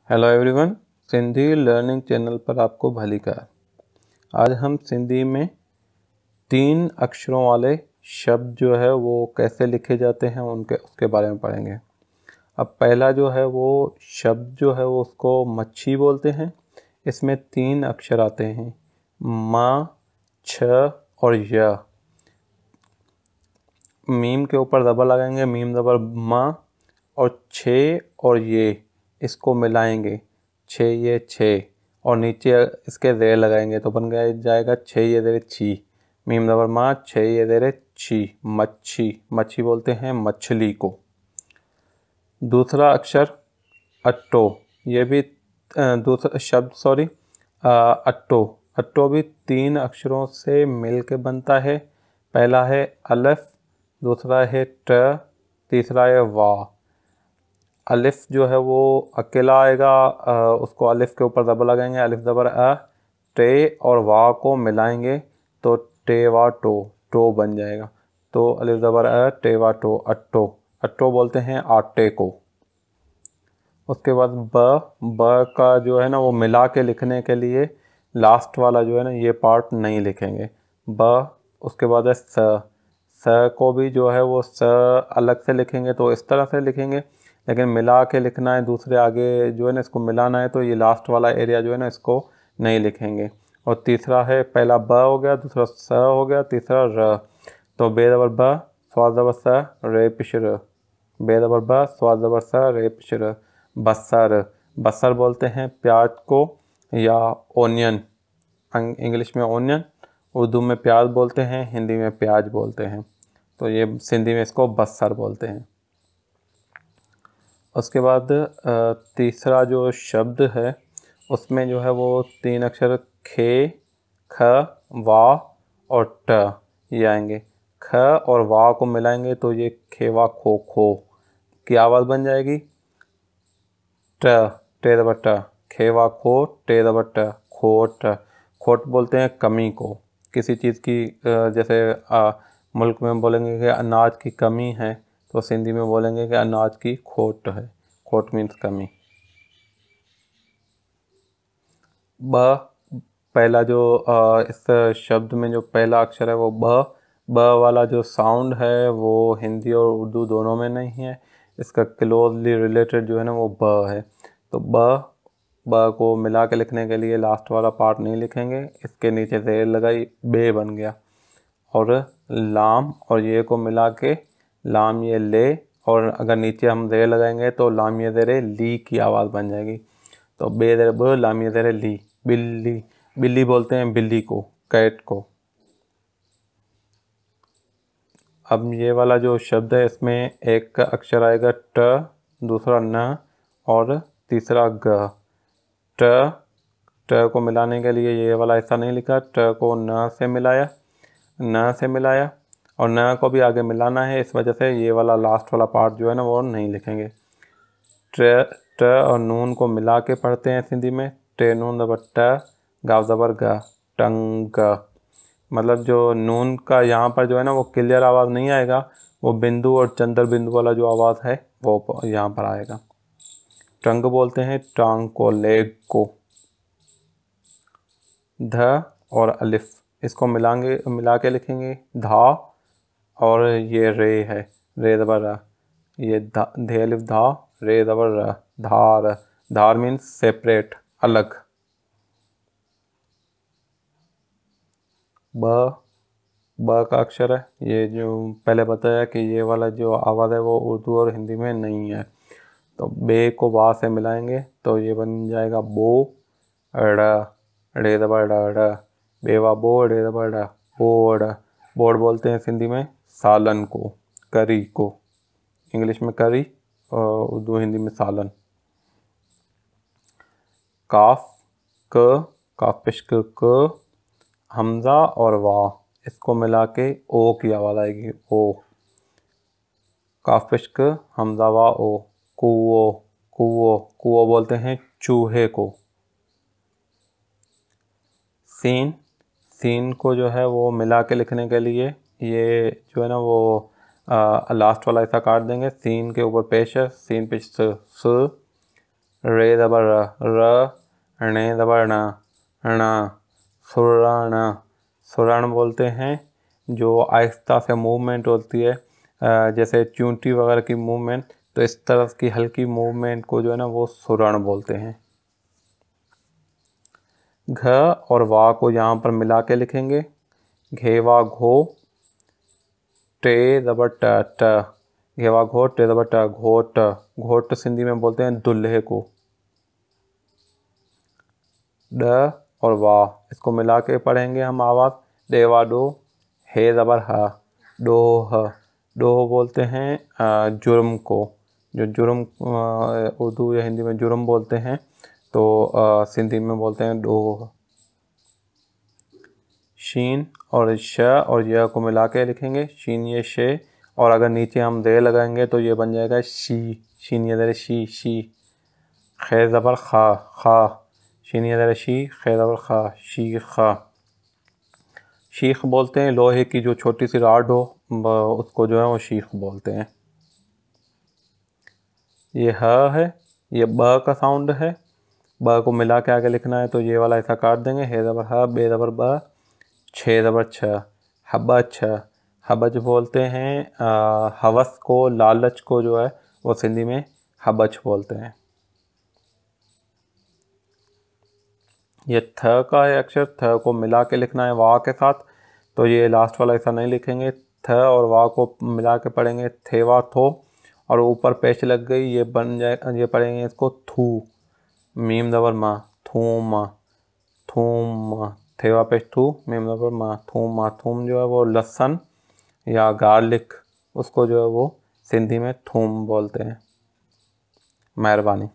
Hello everyone, Sindhi learning channel पर आपको भली कार। आज हम सिंधी में 3 अक्षरों वाले शब्द जो है वो कैसे लिखे जाते हैं उसके बारे में पढ़ेंगे। अब पहला जो है वो शब्द जो है वो उसको मच्छी बोलते हैं। इसमें 3 अक्षर आते हैं, माँ, छ और य। मीम के ऊपर दबा लगाएंगे, मीम दबर माँ, और छे और ये इसको मिलाएंगे, छे ये छे, और नीचे इसके रे लगाएंगे तो बन गया जाएगा छे ये देरे छी। मीम दबर माँ, छे ये देरे छी, मच्छी। मच्छी बोलते हैं मछली को। दूसरा अक्षर अट्टो, ये भी दूसरा शब्द अट्टो। अट्टो भी 3 अक्षरों से मिल के बनता है। पहला है अलिफ, दूसरा है ट, तीसरा है वाह। अलिफ जो है वो अकेला आएगा, उसको अलिफ के ऊपर दबा लगाएंगे, अलिफ दबर अ, टे और वाह को मिलाएंगे तो टे वा टो, टो बन जाएगा। तो अलिफ दबर अ, टे वा टो, अट्टो। अट्टो बोलते हैं आटे को। उसके बाद ब का जो है ना वो मिला के लिखने के लिए लास्ट वाला जो है ना ये पार्ट नहीं लिखेंगे, ब। उसके बाद है स को भी जो है वो स अलग से लिखेंगे तो इस तरह से लिखेंगे, लेकिन मिला के लिखना है दूसरे आगे जो है ना इसको मिलाना है तो ये लास्ट वाला एरिया जो है ना इसको नहीं लिखेंगे। और तीसरा है, पहला ब हो गया, दूसरा स हो गया, तीसरा र। तो बे दबर ब, स्वाद दबर स, रे पिश र। बे दबर ब, स्वाद दबर स, रे पिश र। बसर। बसर बोलते हैं प्याज को या ओनियन, इंग्लिश में ओनियन, उर्दू में प्याज बोलते हैं, हिंदी में प्याज बोलते हैं। तो ये सिंधी में इसको बसर बोलते हैं। उसके बाद तीसरा जो शब्द है उसमें जो है वो 3 अक्षर खे, ख, वा और ट ये आएंगे। ख और वा को मिलाएंगे तो ये खेवा खो खो की आवाज़ बन जाएगी। ट, टे दबर ट, खेवा खो, टे दबर ट, खोट। खोट बोलते हैं कमी को, किसी चीज़ की, जैसे मुल्क में बोलेंगे कि अनाज की कमी है तो सिंधी में बोलेंगे कि अनाज की खोट है। खोट मीन्स कमी। ब, पहला जो इस शब्द में जो पहला अक्षर है वो ब वाला जो साउंड है वो हिंदी और उर्दू दोनों में नहीं है। इसका क्लोजली रिलेटेड जो है ना वो ब है। तो ब को मिला के लिखने के लिए लास्ट वाला पार्ट नहीं लिखेंगे, इसके नीचे जेर लगाई, बे बन गया। और लाम और ये को मिला के लाम ये ले, और अगर नीचे हम जेर लगाएंगे तो लाम ये जेरे ली की आवाज़ बन जाएगी। तो बे जेरे ब, लाम ये जेरे ली, बिल्ली। बिल्ली बोलते हैं बिल्ली को, कैट को। अब ये वाला जो शब्द है इसमें एक अक्षर आएगा ट, दूसरा न और तीसरा ग। ट को मिलाने के लिए ये वाला ऐसा नहीं लिखा, ट को न से मिलाया और न को भी आगे मिलाना है, इस वजह से ये वाला लास्ट वाला पार्ट जो है ना वो नहीं लिखेंगे। ट और नून को मिला के पढ़ते हैं सिंधी में, टे नून दबर ट, गाव दबर ग, टंग। मतलब जो नून का यहाँ पर जो है ना वो क्लियर आवाज़ नहीं आएगा, वो बिंदु और चंद्र बिंदु वाला जो आवाज़ है वो यहाँ पर आएगा। टंग बोलते हैं टांग को, लेग को। ध और अलिफ इसको मिला के लिखेंगे, धा, और ये रे है, रे दबर र, ये धे अलिफ धा, रे दबर र, धार। धार मीन्स सेपरेट, अलग। ब का अक्षर है, ये जो पहले बताया कि ये वाला जो आवाज़ है वो उर्दू और हिंदी में नहीं है। तो बे को बा से मिलाएंगे तो ये बन जाएगा बो, रे दबर ड, बेवा बो, रे दबर ड, बोड़। बोड़ बोलते हैं सिंधी में सालन को, करी को, इंग्लिश में करी और उर्दू हिंदी में सालन। काफ, क, काफ पेश क, हमज़ा और वाह इसको मिला के ओ की आवाज़ आएगी, ओ। काफ पेश क, हमज़ा वाह ओ, कुओ। कुओ बोलते हैं चूहे को। सीन को जो है वो मिला के लिखने के लिए ये जो है ना वो लास्ट वाला ऐसा काट देंगे, सीन के ऊपर पेश है, सीन पेश स, रे दबर र, णे दबर न, णा, सुरण, सुरण बोलते हैं जो आहिस्ता से मूवमेंट होती है, जैसे चूंटी वगैरह की मूवमेंट, तो इस तरह की हल्की मूवमेंट को जो है ना वो सुरण बोलते हैं। घ और वा को यहाँ पर मिला के लिखेंगे, घेवा घो, टे दबर ट, ट, घेवा घो टे दबर ट, घोट, घोट सिंधी में बोलते हैं दुल्हे को। ड और वा इसको मिला के पढ़ेंगे हम आवाज़, डेवा डो, हे दबर ह, डोह, डोह बोलते हैं जुर्म को, जो जुर्म उर्दू या हिंदी में जुर्म बोलते हैं, तो सिंधी में बोलते हैं डोह। शीन और श और य को मिला के लिखेंगे, शीन ये शे, और अगर नीचे हम दे लगाएंगे तो ये बन जाएगा शी, शीन ये दर शी, शी। खे ज़बर खा, खा, शीन ये दर शी, खे ज़बर खा, शीखा। शीख बोलते हैं लोहे की जो छोटी सी राड हो, उसको जो है वो शीख बोलते हैं। ये ह है, ये ब का साउंड है, ब को मिला के आगे लिखना है तो ये वाला ऐसा काट देंगे, हे ज़बर ह, बे ज़बर ब, छे ज़बर छ, हबच, हबच बोलते हैं हवस को, लालच को जो है वो सिंधी में हबच बोलते हैं। ये थ का है अक्षर, थ को मिला के लिखना है वा के साथ, तो ये लास्ट वाला ऐसा नहीं लिखेंगे, थ और वा को मिला के पढ़ेंगे थेवा थो, और ऊपर पेश लग गई ये बन जाए, ये पढ़ेंगे इसको थू, मीम दबर मा, थूम, थूम, थेवा पेश थू, मीम दबर मा, थूम, थूम जो है वो लहसुन या गार्लिक, उसको जो है वो सिंधी में थूम बोलते हैं। मेहरबानी।